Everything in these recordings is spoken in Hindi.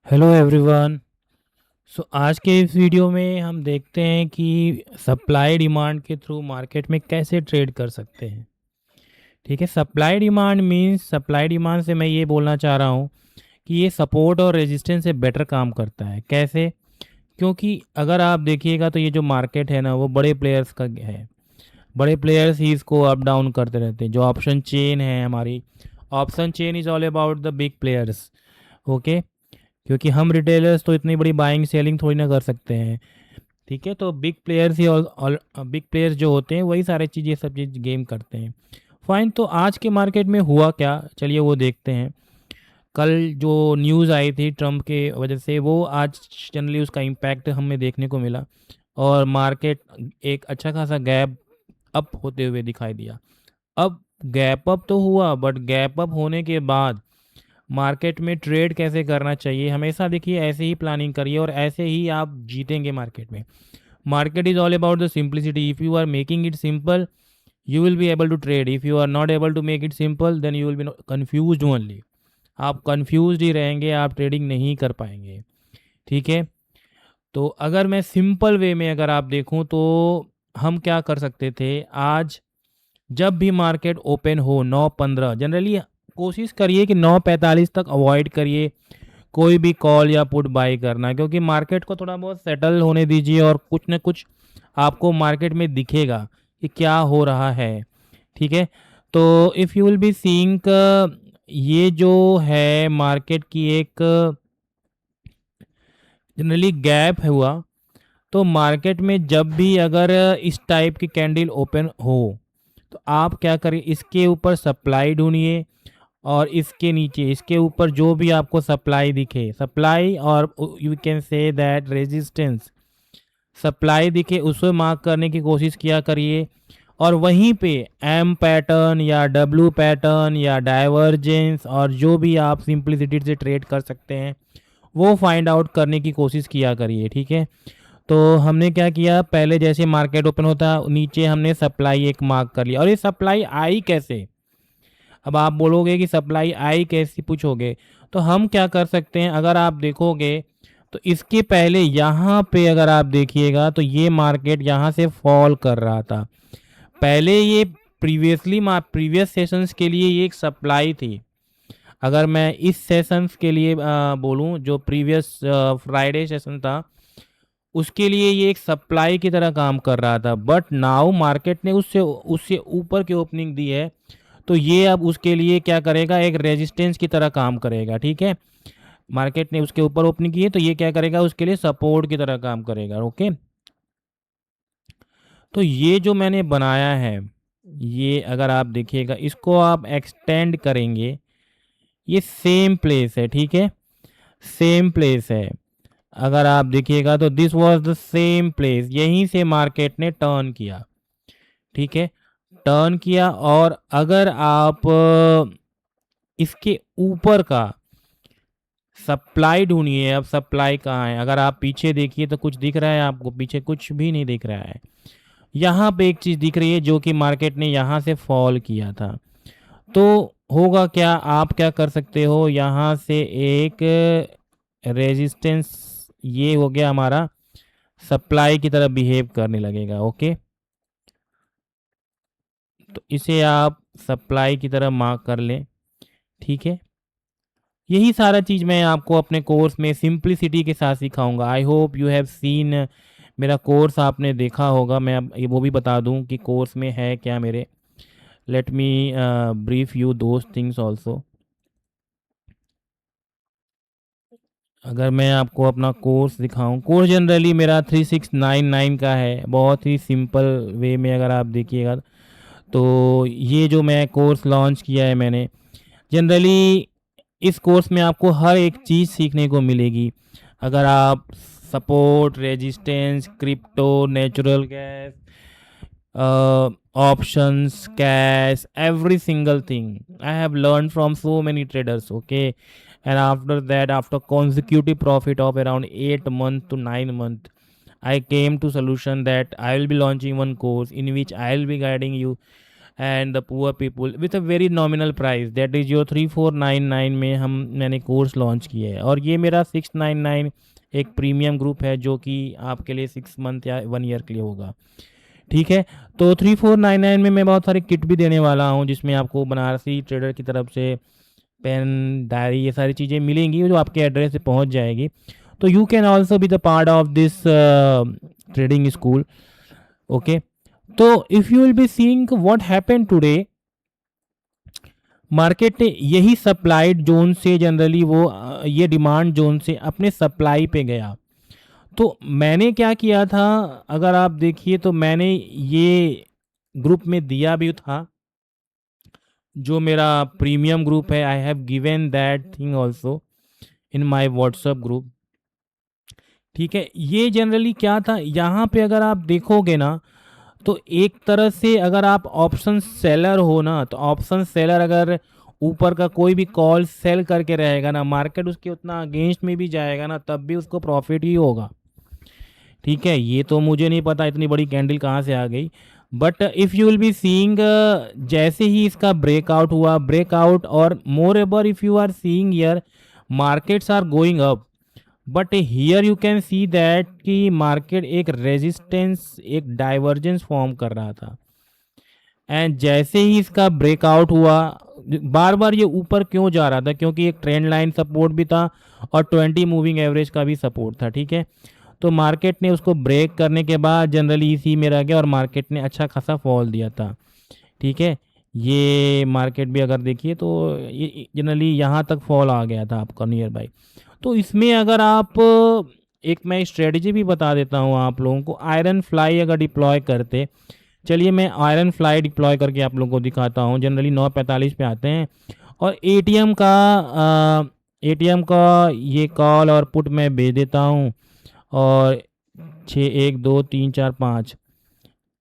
Hello everyone. आज के इस वीडियो में हम देखते हैं कि सप्लाई डिमांड के थ्रू मार्केट में कैसे ट्रेड कर सकते हैं। ठीक है, supply demand means supply demand से मैं ये बोलना चाह रहा हूँ कि ये सपोर्ट और रेजिस्टेंस से बेटर काम करता है। कैसे? क्योंकि अगर आप देखिएगा तो ये जो मार्केट है ना, वो बड़े प्लेयर्स का है। बड़े प्लेयर्स ही इसको अप डाउन करते रहते हैं। जो ऑप्शन चेन है हमारी, option chain is all about the big players. Okay, क्योंकि हम रिटेलर्स तो इतनी बड़ी बाइंग सेलिंग थोड़ी ना कर सकते हैं। ठीक है, तो बिग प्लेयर्स ही बिग प्लेयर्स जो होते हैं वही सारे चीज़ ये सब चीज़ गेम करते हैं। फाइन, तो आज के मार्केट में हुआ क्या, चलिए वो देखते हैं। कल जो न्यूज़ आई थी ट्रम्प के वजह से, वो आज जनरली उसका इम्पैक्ट हमें देखने को मिला और मार्केट एक अच्छा खासा गैप अप होते हुए दिखाई दिया। अब गैप अप तो हुआ, बट गैप अप होने के बाद मार्केट में ट्रेड कैसे करना चाहिए, हमेशा देखिए ऐसे ही प्लानिंग करिए और ऐसे ही आप जीतेंगे मार्केट में। Market is all about the simplicity. If you are making it simple, you will be able to trade. If you are not able to make it simple, then you will be confuse only. आप कन्फ्यूज ही रहेंगे, आप ट्रेडिंग नहीं कर पाएंगे। ठीक है, तो अगर मैं सिंपल वे में अगर आप देखूं तो हम क्या कर सकते थे आज। जब भी मार्केट ओपन हो 9:15, जनरली कोशिश करिए कि 9:45 तक अवॉइड करिए कोई भी कॉल या पुट बाई करना, क्योंकि मार्केट को थोड़ा बहुत सेटल होने दीजिए और कुछ ना कुछ आपको मार्केट में दिखेगा कि क्या हो रहा है। ठीक है, तो if you will be seeing, ये जो है मार्केट की एक जनरली गैप हुआ, तो मार्केट में जब भी अगर इस टाइप की कैंडल ओपन हो तो आप क्या करिए, इसके ऊपर सप्लाई ढूंढिए और इसके नीचे इसके ऊपर जो भी आपको सप्लाई दिखे, सप्लाई और you can say that resistance, supply दिखे उसे मार्क करने की कोशिश किया करिए। और वहीं पे एम पैटर्न या डब्ल्यू पैटर्न या डाइवर्जेंस और जो भी आप सिंप्लिसिटी से ट्रेड कर सकते हैं वो फाइंड आउट करने की कोशिश किया करिए। ठीक है, तो हमने क्या किया, पहले जैसे मार्केट ओपन होता नीचे हमने सप्लाई एक मार्क कर लिया। और ये सप्लाई आई कैसे? अब आप बोलोगे कि सप्लाई आई कैसी, पूछोगे, तो हम क्या कर सकते हैं। अगर आप देखोगे तो इसके पहले यहाँ पे अगर आप देखिएगा तो ये मार्केट यहाँ से फॉल कर रहा था। पहले ये प्रीवियस सेशंस के लिए ये एक सप्लाई थी। अगर मैं इस सेशंस के लिए बोलूँ, जो प्रीवियस फ्राइडे सेशन था उसके लिए ये एक सप्लाई की तरह काम कर रहा था। बट नाउ मार्केट ने उससे उससे ऊपर की ओपनिंग दी है, तो ये अब उसके लिए क्या करेगा, एक रेजिस्टेंस की तरह काम करेगा। ठीक है, मार्केट ने उसके ऊपर ओपनिंग की है तो ये क्या करेगा, उसके लिए सपोर्ट की तरह काम करेगा। ओके, तो ये जो मैंने बनाया है, ये अगर आप देखिएगा इसको आप एक्सटेंड करेंगे, ये सेम प्लेस है। ठीक है, सेम प्लेस है। अगर आप देखिएगा तो this was the same place, यहीं से मार्केट ने टर्न किया। ठीक है, टर्न किया और अगर आप इसके ऊपर का सप्लाई ढूंढिए। अब सप्लाई कहाँ है? अगर आप पीछे देखिए तो कुछ दिख रहा है आपको? पीछे कुछ भी नहीं दिख रहा है। यहाँ पे एक चीज़ दिख रही है जो कि मार्केट ने यहाँ से फॉल किया था। तो होगा क्या, आप क्या कर सकते हो, यहाँ से एक रेजिस्टेंस, ये हो गया हमारा, सप्लाई की तरह बिहेव करने लगेगा। ओके, तो इसे आप सप्लाई की तरह मार्क कर लें। ठीक है, यही सारा चीज़ मैं आपको अपने कोर्स में सिंप्लिसिटी के साथ सिखाऊंगा। I hope you have seen मेरा कोर्स, आपने देखा होगा। मैं अब ये वो भी बता दूं कि कोर्स में है क्या मेरे। Let me brief you those things also. अगर मैं आपको अपना कोर्स दिखाऊं, कोर्स जनरली मेरा 3699 का है, बहुत ही सिंपल वे में अगर आप देखिएगा तो ये जो मैं कोर्स लॉन्च किया है मैंने, जनरली इस कोर्स में आपको हर एक चीज़ सीखने को मिलेगी। अगर आप support, resistance, crypto, natural gas, options, cash, every single thing I have learned from so many traders. Okay, and after that, after consecutive profit of around 8 months to 9 months, I came to solution that I will be launching one course in which I will be guiding you and the poor people with a very nominal price, that is your 3499 में मैंने कोर्स लॉन्च किया है। और ये मेरा 699 एक प्रीमियम ग्रुप है जो कि आपके लिए 6 मंथ या 1 ईयर के लिए होगा, ठीक है। तो 3499 में मैं बहुत सारे किट भी देने वाला हूँ, जिसमें आपको बनारसी ट्रेडर की तरफ से पेन, डायरी, ये सारी चीज़ें मिलेंगी जो आपके एड्रेस से पहुँच जाएगी। तो you can also be the part of this trading school, okay. तो if you will be seeing what happen today, market ने यही सप्लाई जोन से जनरली वो ये डिमांड जोन से अपने सप्लाई पे गया। तो मैंने क्या किया था, अगर आप देखिए तो मैंने ये ग्रुप में दिया भी था, जो मेरा प्रीमियम ग्रुप है। I have given that thing also in my WhatsApp group, ठीक है। ये जनरली क्या था, यहाँ पे अगर आप देखोगे ना, तो एक तरह से अगर आप ऑप्शन सेलर हो ना, तो ऑप्शन सेलर अगर ऊपर का कोई भी कॉल सेल करके रहेगा ना, मार्केट उसके उतना अगेंस्ट में भी जाएगा ना, तब भी उसको प्रॉफिट ही होगा, ठीक है। ये तो मुझे नहीं पता इतनी बड़ी कैंडल कहाँ से आ गई, but if you will be seeing जैसे ही इसका ब्रेकआउट हुआ, ब्रेकआउट और more ever if you are seeing here markets are going up, but here you can see that कि मार्केट एक रेजिस्टेंस, एक डाइवर्जेंस फॉर्म कर रहा था। एंड जैसे ही इसका ब्रेकआउट हुआ, बार बार ये ऊपर क्यों जा रहा था, क्योंकि एक ट्रेंड लाइन सपोर्ट भी था और 20 मूविंग एवरेज का भी सपोर्ट था, ठीक है। तो मार्केट ने उसको ब्रेक करने के बाद जनरली इसी में रह गया और मार्केट ने अच्छा खासा फॉल दिया था, ठीक है। ये मार्केट भी अगर देखिए तो ये जनरली यहाँ तक फॉल आ गया था आपका नियर बाई। तो इसमें अगर आप एक मैं स्ट्रेटजी भी बता देता हूँ आप लोगों को, आयरन फ्लाई अगर डिप्लॉय करते, चलिए मैं आयरन फ्लाई डिप्लॉय करके आप लोगों को दिखाता हूँ। जनरली 9:45 पे आते हैं और एटीएम का ये कॉल और पुट मैं भेज देता हूँ, और 6 1 2 3 4 5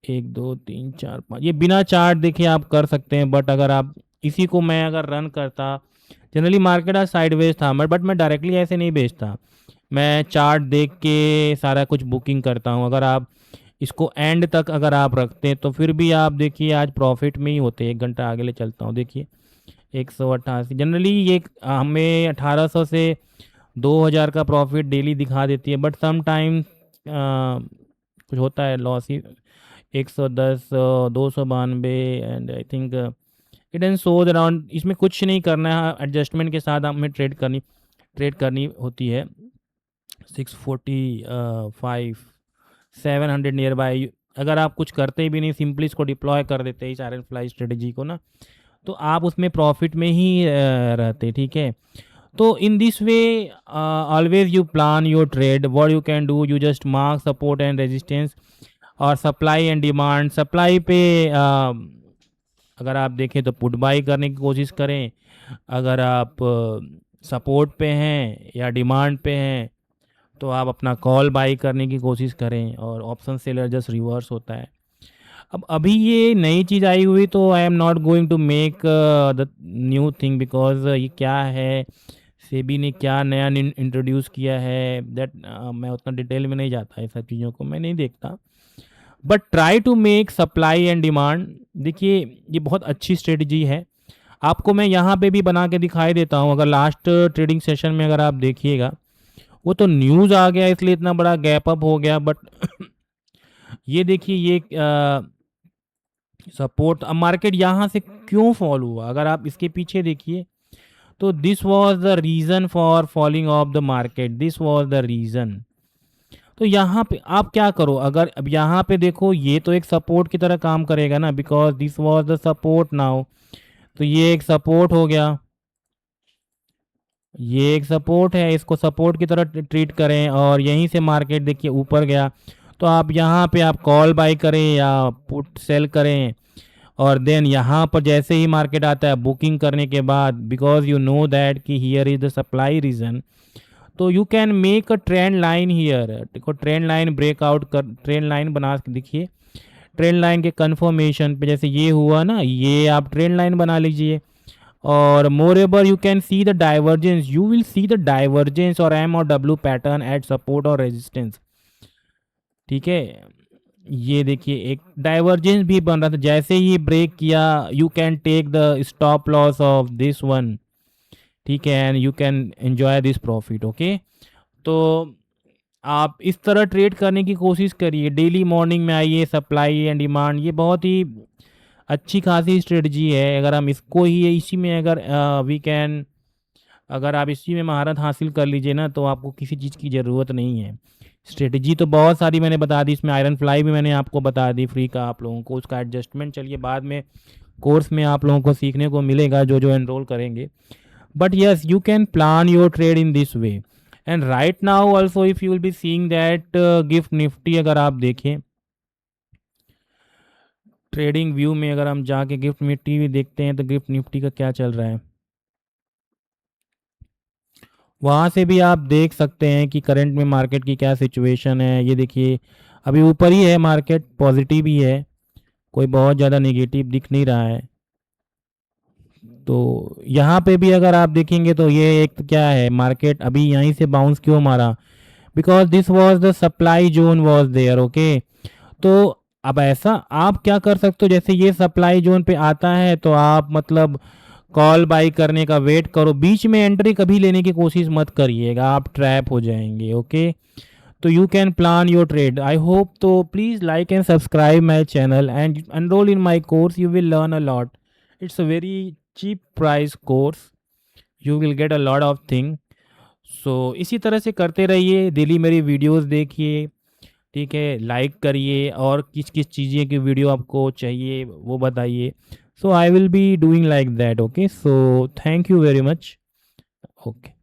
1 2 3 4 5 ये बिना चार्ट देखे आप कर सकते हैं। बट अगर आप इसी को मैं अगर रन करता, जनरली मार्केट आज साइडवेज था, बट मैं डायरेक्टली ऐसे नहीं बेचता, मैं चार्ट देख के सारा कुछ बुकिंग करता हूँ। अगर आप इसको एंड तक अगर आप रखते हैं तो फिर भी आप देखिए आज प्रॉफिट में ही होते। 1 घंटा आगे ले चलता हूँ, देखिए 188 जनरली ये हमें 1800 से 2000 का प्रॉफिट डेली दिखा देती है, बट सम टाइम कुछ होता है loss he. 110 292 and I think it and shows around, इसमें कुछ नहीं करना है, एडजस्टमेंट के साथ हमें ट्रेड करनी होती है। 645 700 नियर बाई, अगर आप कुछ करते भी नहीं, सिंपली इसको डिप्लॉय कर देते इस आयरन फ्लाई स्ट्रेटजी को ना, तो आप उसमें प्रॉफिट में ही रहते, ठीक है। तो in this way always you plan your trade, what you can do, you just mark support and resistance और सप्लाई एंड डिमांड। सप्लाई पे अगर आप देखें तो पुट बाई करने की कोशिश करें, अगर आप सपोर्ट पे हैं या डिमांड पे हैं तो आप अपना कॉल बाई करने की कोशिश करें, और ऑप्शन सेलर जस्ट रिवर्स होता है। अब अभी ये नई चीज़ आई हुई, तो I am not going to make the new thing, because ये क्या है, सेबी ने क्या नया इंट्रोड्यूस किया है, दैट मैं उतना डिटेल में नहीं जाता, ये सब चीज़ों को मैं नहीं देखता। But try to make supply and demand. देखिए ये बहुत अच्छी स्ट्रेटजी है, आपको मैं यहाँ पे भी बना के दिखाई देता हूँ। अगर लास्ट ट्रेडिंग सेशन में अगर आप देखिएगा, वो तो न्यूज़ आ गया इसलिए इतना बड़ा गैप अप हो गया, बट ये देखिए ये सपोर्ट, अब मार्केट यहाँ से क्यों फॉल हुआ, अगर आप इसके पीछे देखिए तो this was the reason for falling of the market, this was the reason. तो यहाँ पे आप क्या करो, अगर अब यहाँ पे देखो ये तो एक सपोर्ट की तरह काम करेगा ना, because this was the support now, तो ये एक सपोर्ट हो गया, ये एक सपोर्ट है, इसको सपोर्ट की तरह ट्रीट करें, और यहीं से मार्केट देखिए ऊपर गया, तो आप यहाँ पे आप कॉल बाई करें या पुट सेल करें, और देन यहाँ पर जैसे ही मार्केट आता है बुकिंग करने के बाद, बिकॉज यू नो दैट कि here is the supply region, तो you can make a trend line here. देखो ट्रेंड लाइन ब्रेकआउट कर, ट्रेंड लाइन बना के दिखिए, ट्रेंड लाइन के कंफर्मेशन पे जैसे ये हुआ ना, ये आप ट्रेंड लाइन बना लीजिए, और more ever you can see the divergence, you will see the divergence और एम और डब्ल्यू पैटर्न एट सपोर्ट और रेजिस्टेंस, ठीक है। ये देखिए एक डाइवर्जेंस भी बन रहा था, जैसे ही ब्रेक किया you can take the stop loss of this one, ठीक है, and you can enjoy this profit. Okay, तो आप इस तरह ट्रेड करने की कोशिश करिए, डेली मॉर्निंग में आइए, सप्लाई एंड डिमांड, ये बहुत ही अच्छी खासी स्ट्रेटजी है। अगर हम इसको ही इसी में अगर वी कैन, अगर आप इसी में महारत हासिल कर लीजिए ना, तो आपको किसी चीज़ की ज़रूरत नहीं है। स्ट्रेटजी तो बहुत सारी मैंने बता दी, इसमें आयरन फ्लाई भी मैंने आपको बता दी फ्री का आप लोगों को, उसका एडजस्टमेंट चलिए बाद में कोर्स में आप लोगों को सीखने को मिलेगा जो जो एनरोल करेंगे। But yes, you can plan your trade in this way. And right now also if you will be seeing that gift Nifty, अगर आप देखें ट्रेडिंग व्यू में, अगर हम जाके गिफ्ट निफ्टी भी देखते हैं तो गिफ्ट निफ्टी का क्या चल रहा है, वहाँ से भी आप देख सकते हैं कि करंट में मार्केट की क्या सिचुएशन है। ये देखिए अभी ऊपर ही है, मार्केट पॉजिटिव ही है, कोई बहुत ज़्यादा नेगेटिव दिख नहीं रहा है। तो यहाँ पे भी अगर आप देखेंगे तो ये एक क्या है, मार्केट अभी यहीं से बाउंस क्यों मारा, because this was the supply zone was there. Okay, तो अब ऐसा आप क्या कर सकते हो, जैसे ये सप्लाई जोन पे आता है तो आप मतलब कॉल बाई करने का वेट करो, बीच में एंट्री कभी लेने की कोशिश मत करिएगा, आप ट्रैप हो जाएंगे। ओके, तो you can plan your trade. I hope, so please like and subscribe my channel and enroll in my course. You will learn a lot. It's a very cheap price course. You will get a lot of thing. So इसी तरह से करते रहिए, डेली मेरी वीडियोस देखिए, ठीक है, लाइक करिए, और किस किस चीज़ें की वीडियो आपको चाहिए वो बताइए। So I will be doing like that. Okay, so thank you very much. Okay.